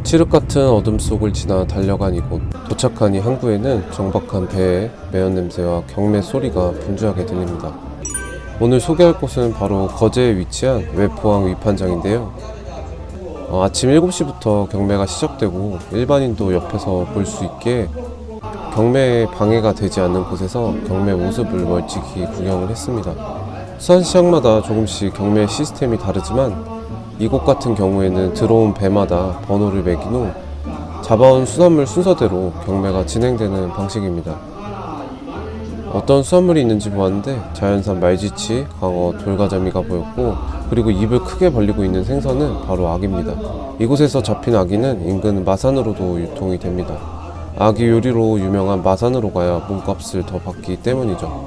칠흑 같은 어둠 속을 지나 달려간 이곳. 도착한 이 항구에는 정박한 배의 매연 냄새와 경매 소리가 분주하게 들립니다. 오늘 소개할 곳은 바로 거제에 위치한 외포항 위판장인데요. 아침 7시부터 경매가 시작되고 일반인도 옆에서 볼 수 있게 경매에 방해가 되지 않는 곳에서 경매 모습을 멀찍이 구경을 했습니다. 수산시장마다 조금씩 경매 시스템이 다르지만 이곳 같은 경우에는 들어온 배마다 번호를 매긴 후 잡아온 수산물 순서대로 경매가 진행되는 방식입니다. 어떤 수산물이 있는지 보았는데 자연산 말지치, 광어, 돌가자미가 보였고, 그리고 입을 크게 벌리고 있는 생선은 바로 아기입니다. 이곳에서 잡힌 아기는 인근 마산으로도 유통이 됩니다. 아기 요리로 유명한 마산으로 가야 몸값을 더 받기 때문이죠.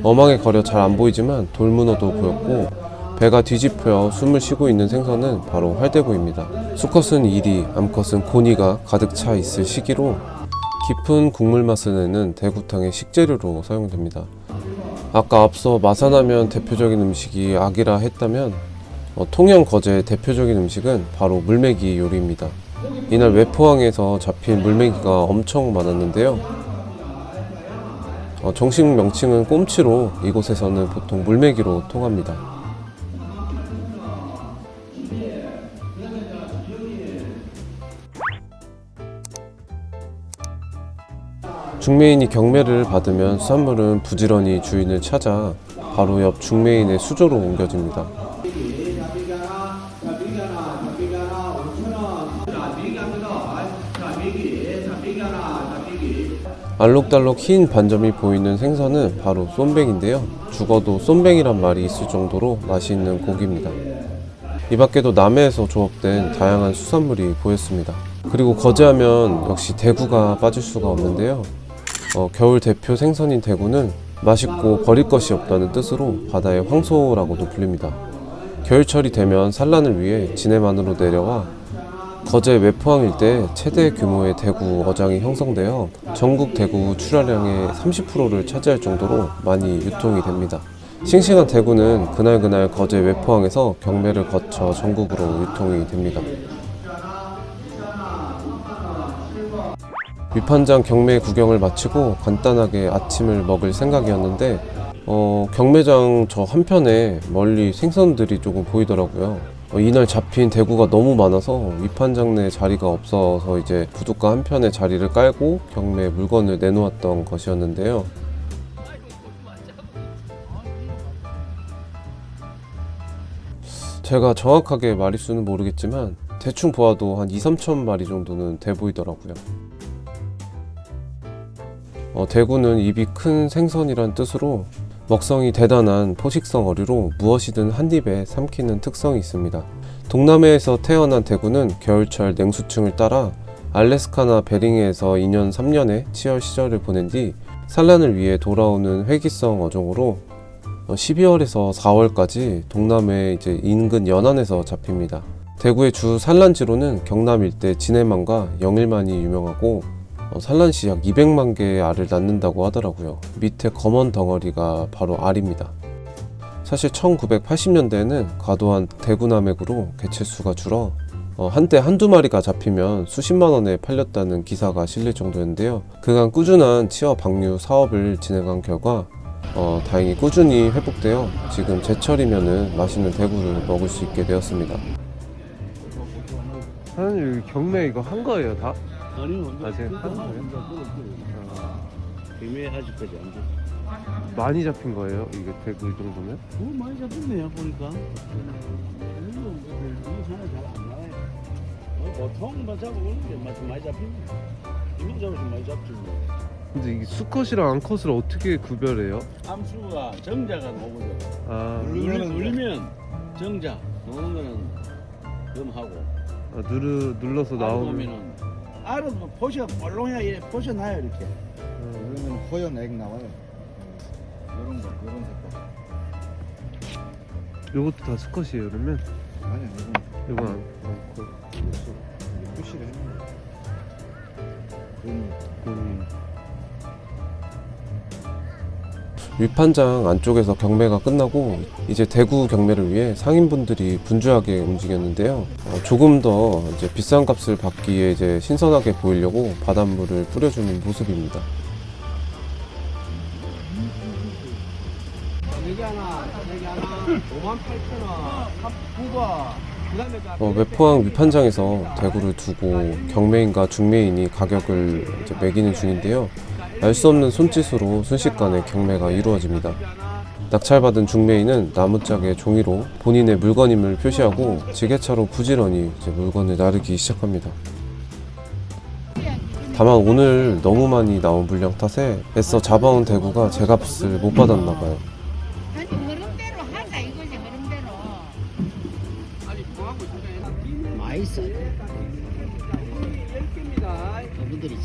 어망에 거려 잘 안 보이지만 돌문어도 보였고, 배가 뒤집혀 숨을 쉬고 있는 생선은 바로 활대구입니다. 수컷은 이리, 암컷은 고니가 가득 차 있을 시기로 깊은 국물 맛을 내는 대구탕의 식재료로 사용됩니다. 아까 앞서 마산하면 대표적인 음식이 아기라 했다면 통영 거제의 대표적인 음식은 바로 물메기 요리입니다. 이날 외포항에서 잡힌 물메기가 엄청 많았는데요. 정식 명칭은 꼼치로 이곳에서는 보통 물메기로 통합니다. 중매인이 경매를 받으면 수산물은 부지런히 주인을 찾아 바로 옆 중매인의 수조로 옮겨집니다. 알록달록 흰 반점이 보이는 생선은 바로 쏨뱅인데요. 죽어도 쏨뱅이란 말이 있을 정도로 맛있는 고기입니다. 이 밖에도 남해에서 조업된 다양한 수산물이 보였습니다. 그리고 거제하면 역시 대구가 빠질 수가 없는데요. 겨울 대표 생선인 대구는 맛있고 버릴 것이 없다는 뜻으로 바다의 황소라고도 불립니다. 겨울철이 되면 산란을 위해 진해만으로 내려와 거제 외포항 일대 최대 규모의 대구 어장이 형성되어 전국 대구 출하량의 30%를 차지할 정도로 많이 유통이 됩니다. 싱싱한 대구는 그날 거제 외포항에서 경매를 거쳐 전국으로 유통이 됩니다. 위판장 경매 구경을 마치고 간단하게 아침을 먹을 생각이었는데 경매장 저 한편에 멀리 생선들이 조금 보이더라고요. 이날 잡힌 대구가 너무 많아서 위판장 내 자리가 없어서 이제 부둣가 한편에 자리를 깔고 경매 물건을 내놓았던 것이었는데요. 제가 정확하게 마리수는 모르겠지만 대충 보아도 한 2-3천 마리 정도는 돼 보이더라고요. 대구는 입이 큰 생선이란 뜻으로 먹성이 대단한 포식성 어류로 무엇이든 한 입에 삼키는 특성이 있습니다. 동남해에서 태어난 대구는 겨울철 냉수층을 따라 알래스카나 베링해에서 2년 3년의 치열 시절을 보낸 뒤 산란을 위해 돌아오는 회기성 어종으로 12월에서 4월까지 동남해 이제 인근 연안에서 잡힙니다. 대구의 주 산란지로는 경남 일대 진해만과 영일만이 유명하고 산란 시 약 200만 개의 알을 낳는다고 하더라고요. 밑에 검은 덩어리가 바로 알입니다. 사실 1980년대에는 과도한 대구 남획으로 개체수가 줄어 한때 한두 마리가 잡히면 수십만 원에 팔렸다는 기사가 실릴 정도였는데요. 그간 꾸준한 치어 방류 사업을 진행한 결과 다행히 꾸준히 회복되어 지금 제철이면은 맛있는 대구를 먹을 수 있게 되었습니다. 사장님 여기 경매 이거 한 거예요 다? 아니요. 아직 한 거예요? 경매 아직까지 안 돼. 많이 잡힌 거예요? 이게 대구 이 정도면? 많이 잡혔네요 보니까. 잘안 나와요. 보통만 잡아오는 게 많이 잡힙니다. 이미 잡으면 많이 잡죠. 근데 이게 수컷이랑 암컷을 어떻게 구별해요? 암수가 정자가 나오거든. 울리면 정자, 나오는 거는 금하고. 눌러서 나오는. 보면은 알은 뭐 포셔 볼롱이나 이래 포셔놔요 이렇게. 그러면 호연 액 나와요. 이런 거, 이런 색깔. 요것도 다 수컷이에요 그러면? 아니야, 이건 암컷. 표시를 했는데. 위판장 안쪽에서 경매가 끝나고 이제 대구 경매를 위해 상인분들이 분주하게 움직였는데요. 조금 더 이제 비싼 값을 받기 위해 이제 신선하게 보이려고 바닷물을 뿌려주는 모습입니다. 여기 하나 58,000원, 국어, 그다음에 외포항 위판장에서 대구를 두고 경매인과 중매인이 가격을 이제 매기는 중인데요. 알 수 없는 손짓으로 순식간에 경매가 이루어집니다. 낙찰받은 중매인은 나무짝에 종이로 본인의 물건임을 표시하고 지게차로 부지런히 이제 물건을 나르기 시작합니다. 다만 오늘 너무 많이 나온 물량 탓에 애써 잡아온 대구가 제 값을 못 받았나 봐요. 아니 흐름대로 하자 이거지 흐름대로. 많이 써. 그분들이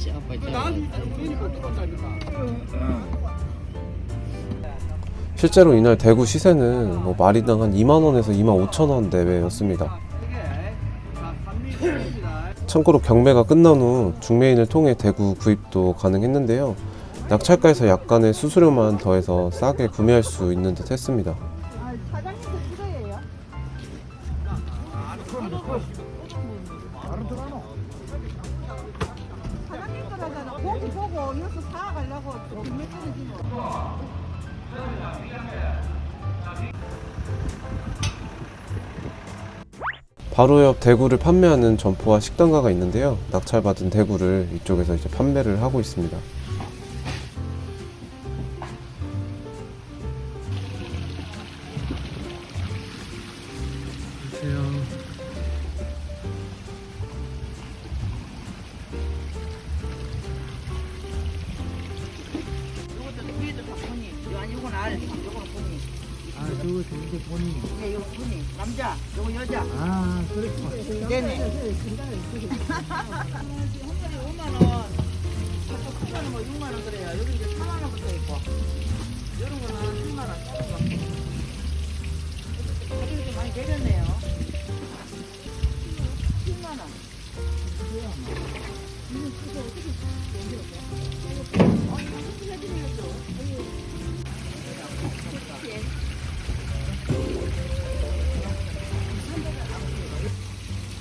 실제로 이날 대구 시세는 뭐 마리당 한 2만원에서 25,000원 내외였습니다. 참고로 경매가 끝난 후 중매인을 통해 대구 구입도 가능했는데요. 낙찰가에서 약간의 수수료만 더해서 싸게 구매할 수 있는 듯 했습니다. 사장님도 필요해요? 사장님 거라잖아. 고기 보고 여기서 사가려고 김매주는 바로 옆 대구를 판매하는 점포와 식당가가 있는데요. 낙찰받은 대구를 이쪽에서 이제 판매를 하고 있습니다. 위에도 다 보니. 아니 이건 알, 이거는 보니. 저거 본인. 네, 이거 보니. 남자, 이거 여자. 아, 그렇죠. 네네. 한 마리 5만 원. 저쪽 큰 거는 뭐 6만 원 그래요. 여기 이제 4만 원부터 있고. 이런 거는 10만 원. 작은 거. 가격이 좀 많이 내렸네요. 10만 원.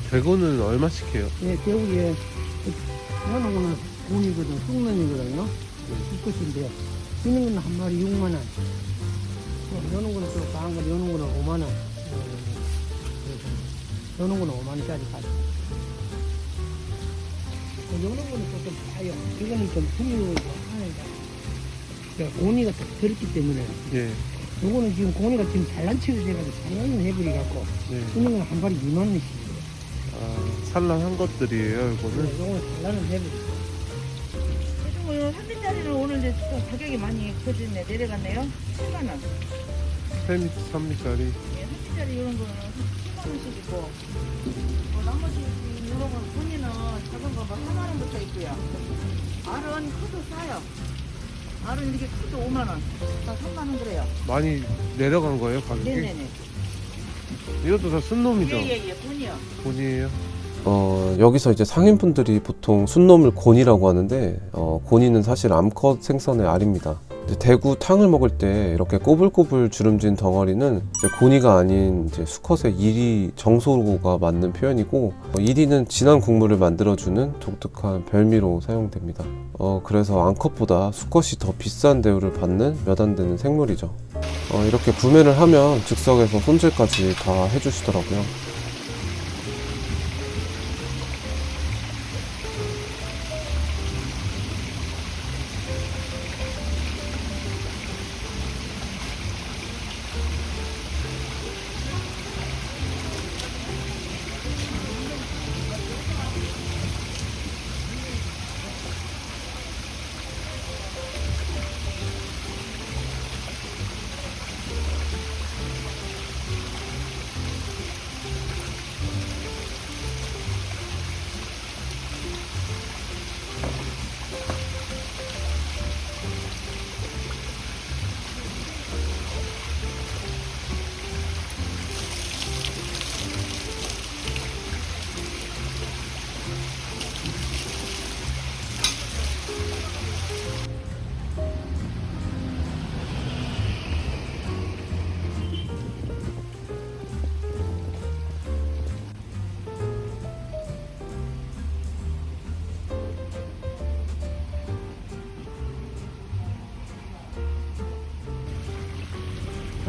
대구는 얼마씩 해요? 예, 대구에 여는 거는 돈이거든, 쑥면이거든요. 쑥것인데 이는 거는 한 마리 6만 원. 여는 거는 또 강한 거, 여는 거는 5만 원. 여는 거는 5만 원짜리 가죠. 여는 거는 조금 봐요. 이거는 좀 풍요가 하니까 고니가 좀 들었기 때문에. 예. 요거는 지금 고니가 지금 잘난 척을 해가지고 상관은 해버리갖고 이는 건 한 마리 2만 원씩. 산란한 것들이에요, 이거는. 요거는 잘난은 해버리고. 요즘은 3미짜리는 오늘 이제 좀 가격이 많이 커지네. 내려갔네요. 7만 원. 3미짜리. 예, 3미짜리 이런 거는 10만 원씩이고, 나머지 이런 건 본인은 작은 거뭐 4만 원부터 있고요. 알은 커도 싸요. 알은 이렇게 커도 5만 원, 다 3만 원 그래요. 많이 내려간 거예요, 가격이? 네네네. 이것도 다 순놈이죠? 예예예, 본이요. 곤이에요? 여기서 이제 상인분들이 보통 순놈을 곤이라고 하는데, 곤이는 사실 암컷 생선의 알입니다. 이제 대구 탕을 먹을 때 이렇게 꼬불꼬불 주름진 덩어리는 이제 곤이가 아닌 이제 수컷의 이리 정소가 맞는 표현이고, 이리는 진한 국물을 만들어주는 독특한 별미로 사용됩니다. 그래서 암컷보다 수컷이 더 비싼 대우를 받는 몇 안 되는 생물이죠. 이렇게 구매를 하면 즉석에서 손질까지 다 해주시더라고요.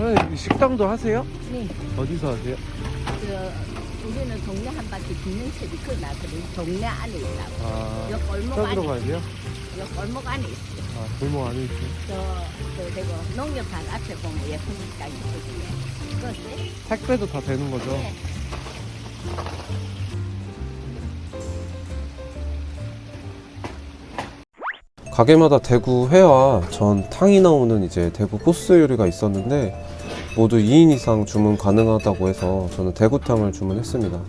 사장님 식당도 하세요? 네, 어디서 하세요? 우리는 동네 한 바퀴 뒷면집이 끝나. 그래 동네 안에 있다고. 아, 여 골목 찾으러 안에 가야 돼요? 여 골목 안에 있어. 아, 골목 안에 있어요. 저 대고 농협판 앞에 보면 예쁜 식당이 있거든요. 그런데 택배도 다 되는 거죠? 네. 가게마다 대구 회와 전, 탕이 나오는 이제 대구 코스 요리가 있었는데 모두 2인 이상 주문 가능하다고 해서 저는 대구탕을 주문했습니다.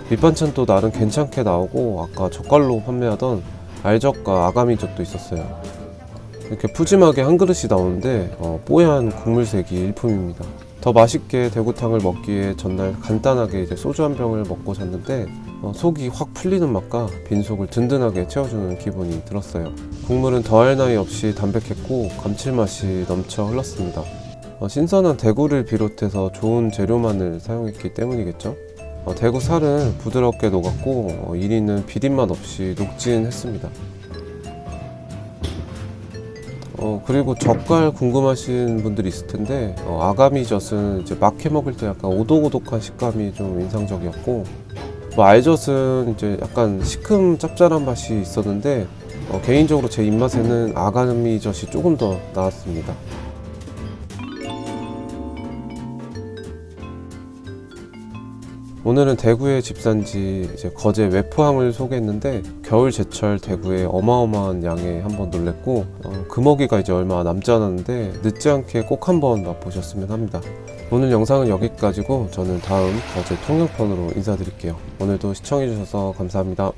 밑반찬도 나름 괜찮게 나오고 아까 젓갈로 판매하던 알젓과 아가미젓도 있었어요. 이렇게 푸짐하게 한 그릇이 나오는데 뽀얀 국물색이 일품입니다. 더 맛있게 대구탕을 먹기에 전날 간단하게 이제 소주 한 병을 먹고 잤는데 속이 확 풀리는 맛과 빈속을 든든하게 채워주는 기분이 들었어요. 국물은 더할 나위 없이 담백했고 감칠맛이 넘쳐 흘렀습니다. 신선한 대구를 비롯해서 좋은 재료만을 사용했기 때문이겠죠. 대구 살은 부드럽게 녹았고 1인은 비린맛 없이 녹진했습니다. 그리고 젓갈 궁금하신 분들이 있을 텐데 아가미젓은 이제 막 해 먹을 때 약간 오독오독한 식감이 좀 인상적이었고 알젓은 이제 약간 시큼 짭짤한 맛이 있었는데 개인적으로 제 입맛에는 아가미젓이 조금 더 나았습니다. 오늘은 대구의 집산지 이제 거제 외포항을 소개했는데 겨울 제철 대구에 어마어마한 양에 한번 놀랬고 금어기가 이제 얼마 남지 않았는데 늦지 않게 꼭 한번 맛보셨으면 합니다. 오늘 영상은 여기까지고 저는 다음 거제 통영편으로 인사드릴게요. 오늘도 시청해주셔서 감사합니다.